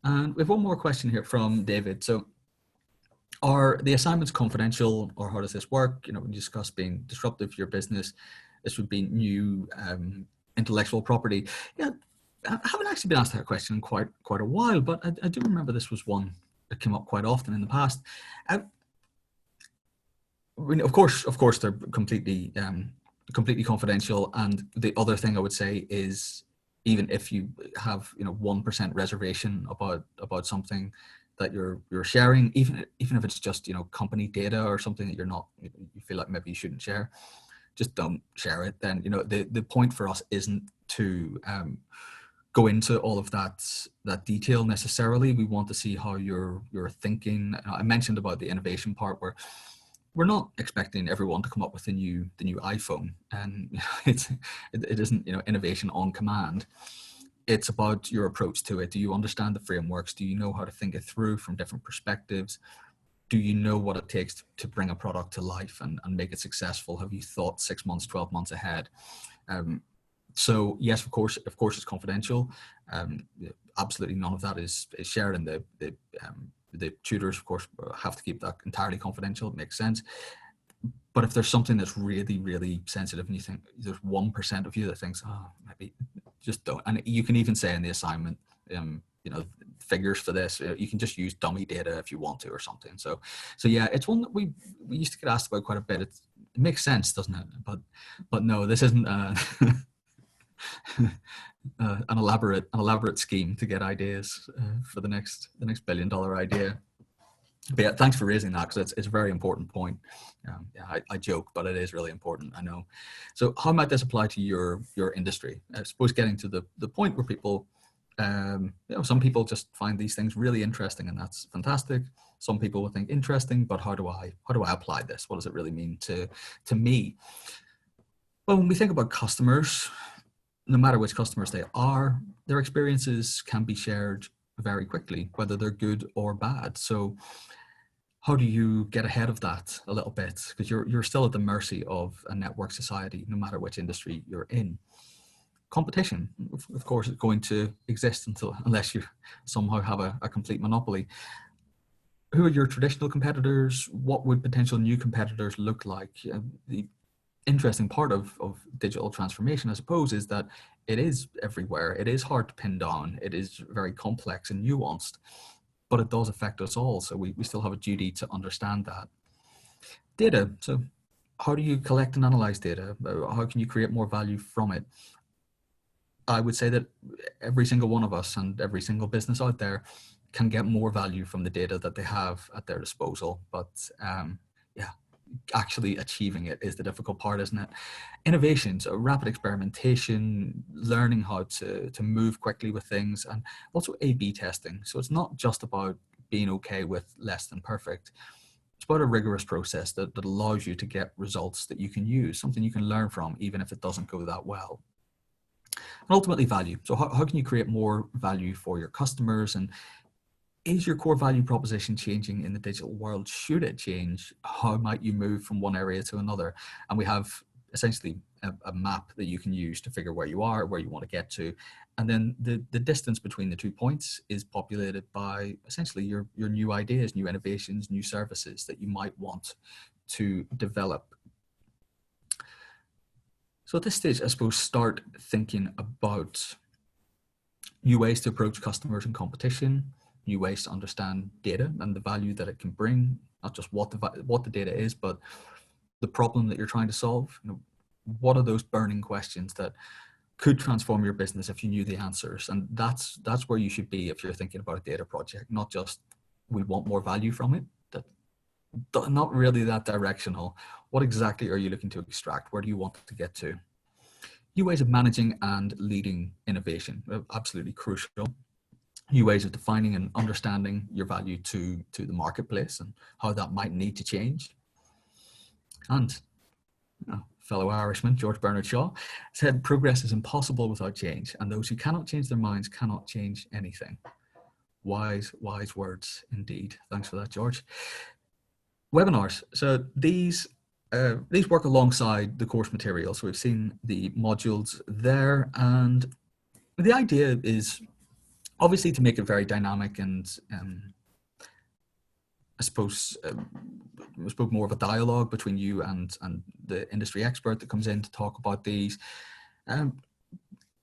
And we have one more question here from David. So, are the assignments confidential, or how does this work? When you discuss being disruptive to your business, this would be new intellectual property. Yeah, I haven't actually been asked that question in quite a while, but I do remember this was one that came up quite often in the past. Of course, they're completely confidential. And the other thing I would say is, even if you have 1% reservation about something that you're sharing, even if it's just company data or something that you feel like maybe you shouldn't share, just don't share it. Then the point for us isn't to go into all of that detail necessarily. We want to see how you're thinking. I mentioned about the innovation part, where we're not expecting everyone to come up with the new iPhone, and it isn't innovation on command. It's about your approach to it. Do you understand the frameworks? Do you know how to think it through from different perspectives? Do you know what it takes to bring a product to life and make it successful? Have you thought 6 months, 12 months ahead? So yes, of course it's confidential. Absolutely none of that is shared, and the tutors, of course, have to keep that entirely confidential. It makes sense. But if there's something that's really, really sensitive, and you think there's 1% of you that thinks, maybe just don't. And you can even say in the assignment, figures for this. You can just use dummy data if you want to, or something. So yeah, it's one that we used to get asked about quite a bit. It makes sense, doesn't it? But no, this isn't an elaborate scheme to get ideas for the next $1 billion idea. But yeah, thanks for raising that, because it's a very important point. I joke, but it is really important, I know. So how might this apply to your industry? I suppose getting to the point where people, some people just find these things really interesting, and that's fantastic. Some people will think, interesting, but how do I apply this? What does it really mean to me? Well, when we think about customers, no matter which customers they are, their experiences can be shared very quickly, whether they're good or bad. So how do you get ahead of that a little bit? Because you're still at the mercy of a network society, no matter which industry you're in. Competition, of course, is going to exist unless you somehow have a complete monopoly. Who are your traditional competitors? What would potential new competitors look like? The interesting part of digital transformation, I suppose, is that it is everywhere. It is hard to pin down. It is very complex and nuanced, but it does affect us all. So we still have a duty to understand that. Data. So how do you collect and analyze data? How can you create more value from it? I would say that every single one of us and every single business out there can get more value from the data that they have at their disposal. But actually achieving it is the difficult part, isn't it? Innovation, so rapid experimentation, learning how to move quickly with things, and also A/B testing. So it's not just about being okay with less than perfect. It's about a rigorous process that allows you to get results that you can use, something you can learn from, even if it doesn't go that well. And ultimately value. So how can you create more value for your customers? And is your core value proposition changing in the digital world? Should it change? How might you move from one area to another? And we have essentially a map that you can use to figure where you are, where you want to get to. And then the distance between the 2 points is populated by essentially your new ideas, new innovations, new services that you might want to develop. So at this stage, I suppose, start thinking about new ways to approach customers and competition, new ways to understand data and the value that it can bring, not just what the data is, but the problem that you're trying to solve. What are those burning questions that could transform your business if you knew the answers? And that's where you should be if you're thinking about a data project, not just we want more value from it. Not really that directional. What exactly are you looking to extract? Where do you want to get to? New ways of managing and leading innovation, absolutely crucial. New ways of defining and understanding your value to the marketplace and how that might need to change. And fellow Irishman, George Bernard Shaw, said, progress is impossible without change, and those who cannot change their minds cannot change anything. Wise words indeed. Thanks for that, George. Webinars. So these work alongside the course material. So we've seen the modules there, and the idea is obviously to make it very dynamic and I suppose more of a dialogue between you and the industry expert that comes in to talk about these.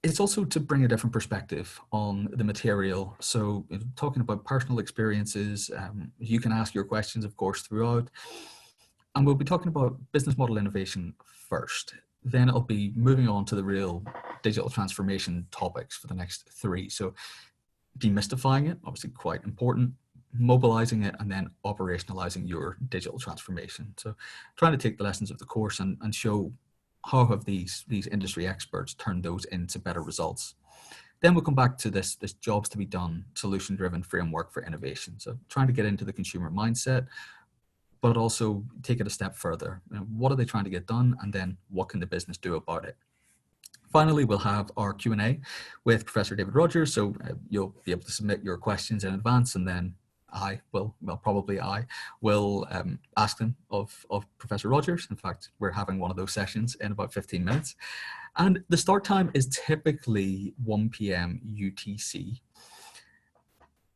It's also to bring a different perspective on the material. So talking about personal experiences, you can ask your questions, of course, throughout. And we'll be talking about business model innovation first. Then it'll be moving on to the real digital transformation topics for the next 3. So demystifying it, obviously quite important, mobilizing it, and then operationalizing your digital transformation. So trying to take the lessons of the course and show how have these industry experts turned those into better results. Then we'll come back to this jobs to be done, solution-driven framework for innovation. So trying to get into the consumer mindset, but also take it a step further. What are they trying to get done? And then what can the business do about it? Finally, we'll have our Q&A with Professor David Rogers. So you'll be able to submit your questions in advance, and then I will ask them of Professor Rogers. In fact, we're having one of those sessions in about 15 minutes. And the start time is typically 1 p.m. UTC.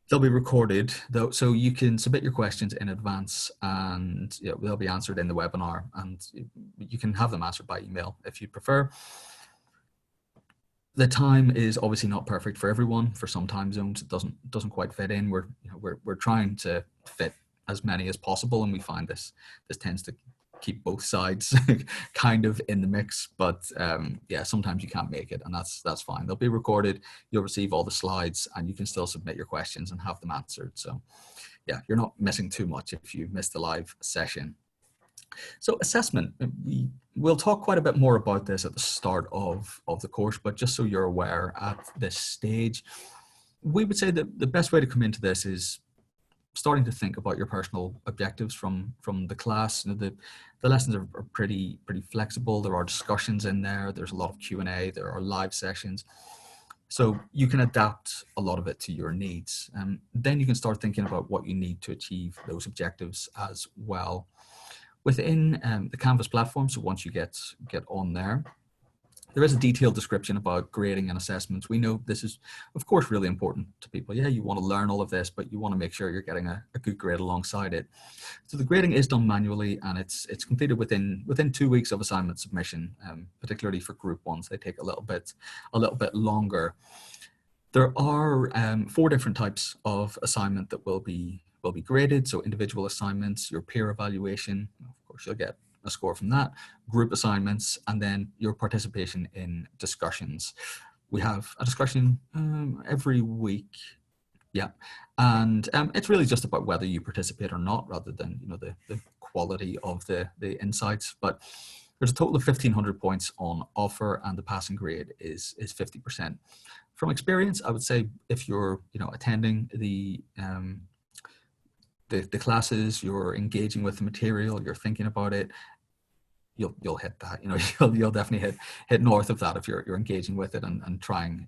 They'll be recorded, though, so you can submit your questions in advance, and they'll be answered in the webinar, and you can have them answered by email if you prefer. The time is obviously not perfect for everyone. For some time zones, it doesn't quite fit in. We're trying to fit as many as possible, and we find this tends to keep both sides kind of in the mix. But yeah, sometimes you can't make it, and that's fine. They'll be recorded. You'll receive all the slides, and you can still submit your questions and have them answered. So yeah, you're not missing too much if you miss the live session. So assessment, we'll talk quite a bit more about this at the start of the course, but just so you're aware at this stage, we would say that the best way to come into this is starting to think about your personal objectives from the class. The lessons are pretty flexible. There are discussions in there. There's a lot of Q&A. There are live sessions. So you can adapt a lot of it to your needs. Then you can start thinking about what you need to achieve those objectives as well. Within the Canvas platform, so once you get on there is a detailed description about grading and assessments. We know this is, of course, really important to people. Yeah, you want to learn all of this, but you want to make sure you're getting a good grade alongside it. So the grading is done manually, and it's completed within 2 weeks of assignment submission, particularly for group ones. They take a little bit longer. There are 4 different types of assignment that will be graded. So individual assignments, your peer evaluation, of course you'll get a score from that, group assignments, and then your participation in discussions. We have a discussion every week. Yeah, and it's really just about whether you participate or not, rather than the quality of the insights. But there's a total of 1,500 points on offer, and the passing grade is 50%. From experience, I would say if you're attending the classes, you're engaging with the material, you're thinking about it, you'll hit that. You'll definitely hit north of that if you're engaging with it and trying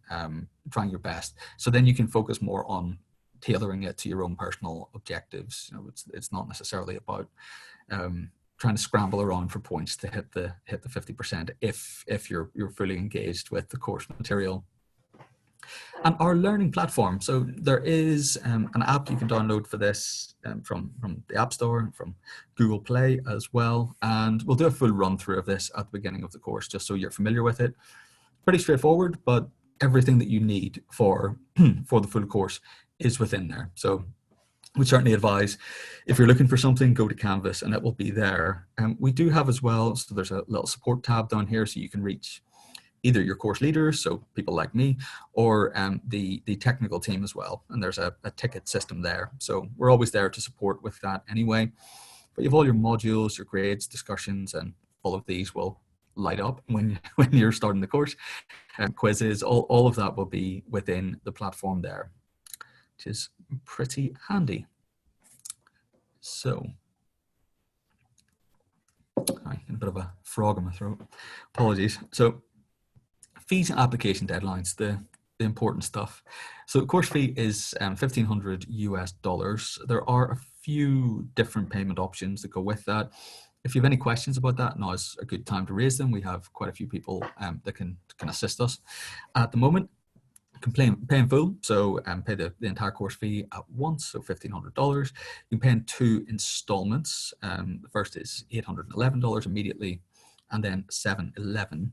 your best. So then you can focus more on tailoring it to your own personal objectives. It's not necessarily about trying to scramble around for points to hit the 50% if you're fully engaged with the course material. And our learning platform. So there is an app you can download for this from the App Store, from Google Play as well. And we'll do a full run through of this at the beginning of the course, just so you're familiar with it. Pretty straightforward, but everything that you need for the full course is within there. So we certainly advise, if you're looking for something, go to Canvas and it will be there. We do have as well, so there's a little support tab down here so you can reach either your course leaders, so people like me, or the technical team as well. And there's a ticket system there. So we're always there to support with that anyway. But you have all your modules, your grades, discussions, and all of these will light up when you're starting the course. Quizzes, all of that will be within the platform there, which is pretty handy. So, a bit of a frog in my throat. Apologies. So, fees and application deadlines, the important stuff. So the course fee is $1,500 US. There are a few different payment options that go with that. If you have any questions about that, now is a good time to raise them. We have quite a few people that can assist us. At the moment, you can pay in full, so pay the entire course fee at once, so $1,500. You can pay in 2 installments. The first is $811 immediately, and then $719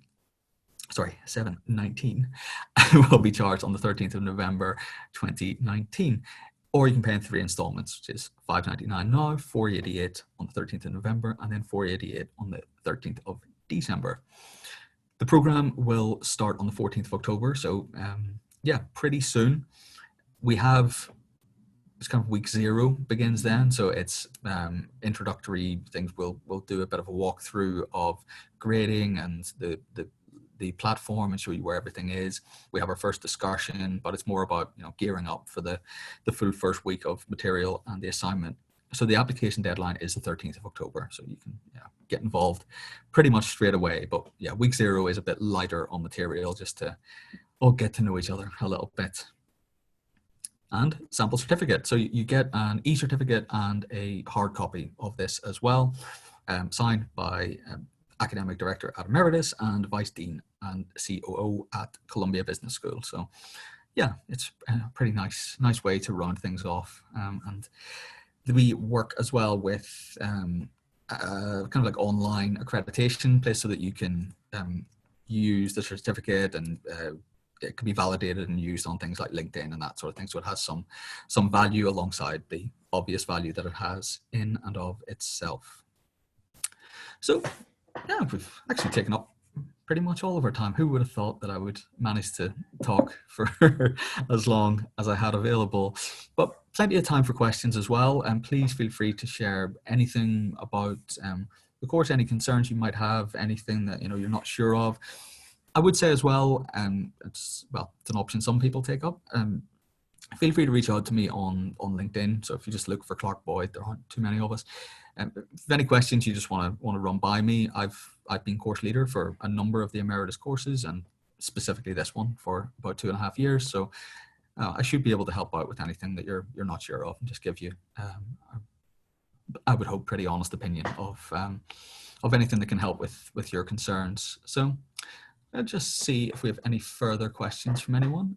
will be charged on the 13th of November 2019. Or you can pay in 3 installments, which is $599 now, $488 on the 13th of November, and then $488 on the 13th of December. The program will start on the 14th of October, so yeah, pretty soon. We have, it's kind of week 0 begins then, so it's introductory things. We'll do a bit of a walkthrough of grading and the platform and show you where everything is. We have our first discussion, but it's more about gearing up for the full first week of material and the assignment. So the application deadline is the 13th of October, so you can get involved pretty much straight away. But yeah, week 0 is a bit lighter on material, just to all get to know each other a little bit. And sample certificate. So you get an e-certificate and a hard copy of this as well, signed by Academic Director at EMERITUS and Vice Dean and COO at Columbia Business School. So yeah, it's a pretty nice way to round things off. And we work as well with kind of like online accreditation place so that you can use the certificate, and it can be validated and used on things like LinkedIn and that sort of thing. So it has some value alongside the obvious value that it has in and of itself. So yeah, we've actually taken up pretty much all of our time. Who would have thought that I would manage to talk for as long as I had available? But plenty of time for questions as well. And please feel free to share anything about the course, any concerns you might have, anything that you're not sure of. I would say as well, it's an option some people take up. Feel free to reach out to me on LinkedIn. So if you just look for Clark Boyd, there aren't too many of us. If you have any questions you just want to run by me, I've been course leader for a number of the Emeritus courses, and specifically this one for about 2.5 years. So I should be able to help out with anything that you're not sure of, and just give you, I would hope, pretty honest opinion of anything that can help with your concerns. So I'll just see if we have any further questions from anyone.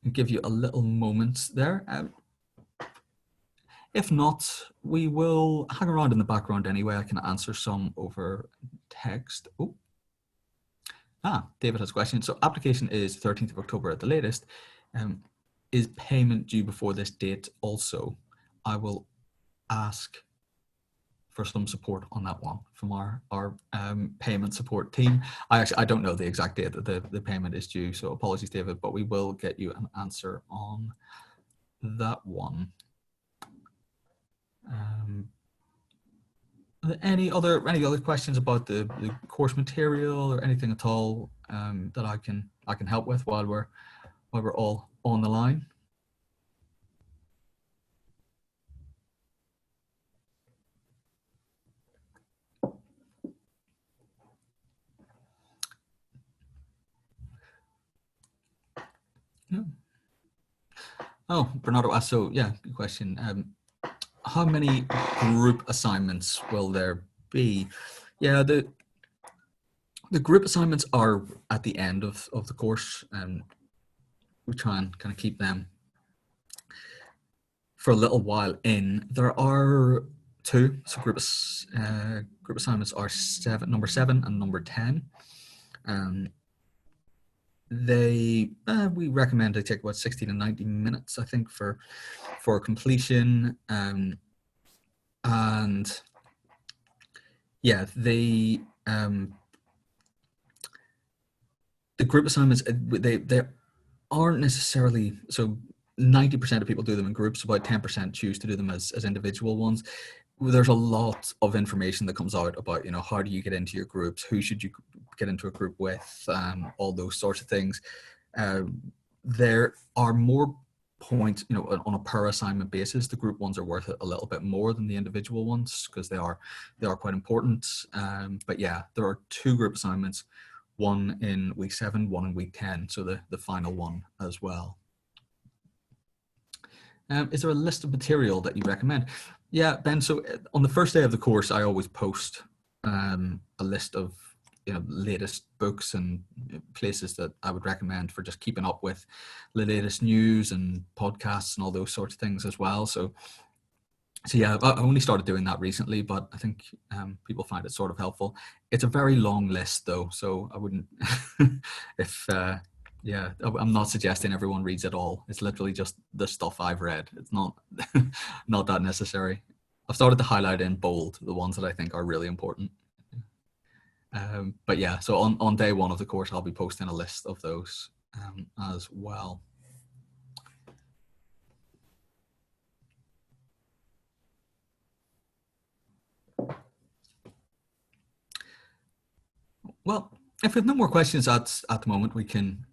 And give you a little moment there. If not, we will hang around in the background anyway. I can answer some over text. Oh, David has a question. So application is 13th of October at the latest. Is payment due before this date also? I will ask for some support on that one from our payment support team. I don't know the exact date that the payment is due, so apologies, David, but we will get you an answer on that one. Any other questions about the course material or anything at all that I can help with while we're all on the line? No. Oh, Bernardo asked, so yeah, good question. how many group assignments will there be? Yeah, the group assignments are at the end of the course, and we try and kind of keep them for a little while in. There are two, so group assignments are number 7 and number 10. We recommend they take about 60 to 90 minutes, I think, for completion. And yeah, the group assignments, they aren't necessarily, so 90% of people do them in groups, about 10% choose to do them as individual ones. There's a lot of information that comes out about, how do you get into your groups, who should you get into a group with, all those sorts of things. There are more points, on a per assignment basis. The group ones are worth it a little bit more than the individual ones because they are quite important. But yeah, there are 2 group assignments, one in week 7, one in week 10, so the final one as well. Is there a list of material that you recommend? Yeah, Ben, so on the first day of the course, I always post a list of latest books and places that I would recommend for just keeping up with the latest news and podcasts and all those sorts of things as well. So yeah, I only started doing that recently, but I think people find it sort of helpful. It's a very long list though, so I wouldn't, yeah, I'm not suggesting everyone reads it all. It's literally just the stuff I've read. It's not not that necessary. I've started to highlight in bold the ones that I think are really important. But yeah, so on day 1 of the course, I'll be posting a list of those as well. Well, if we have no more questions at the moment, we can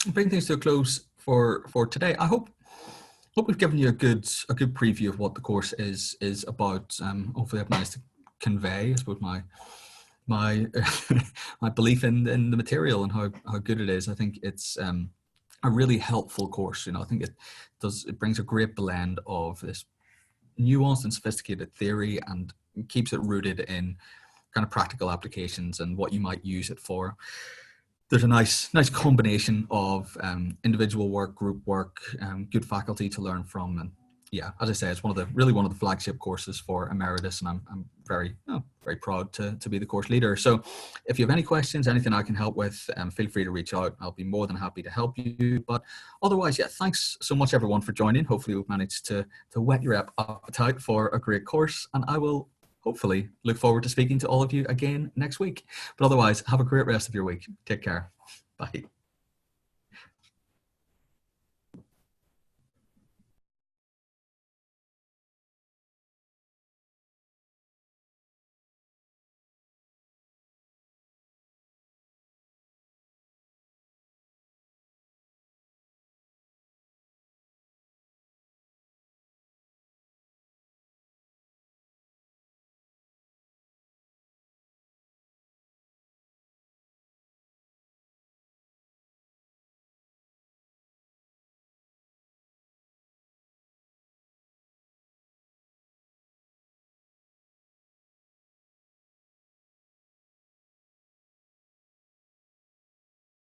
bring things to a close for today. I hope we've given you a good preview of what the course is about. Hopefully I've managed to convey, I suppose, my my belief in the material and how good it is. I think it's a really helpful course. I think it brings a great blend of this nuanced and sophisticated theory and keeps it rooted in kind of practical applications and what you might use it for. There's a nice combination of individual work, group work, good faculty to learn from, and yeah, as I say, it's one of the flagship courses for Emeritus, and I'm very proud to be the course leader. So, if you have any questions, anything I can help with, feel free to reach out. I'll be more than happy to help you. But otherwise, yeah, thanks so much everyone for joining. Hopefully, we've managed to whet your appetite for a great course, and I will hopefully look forward to speaking to all of you again next week. But otherwise, have a great rest of your week. Take care. Bye.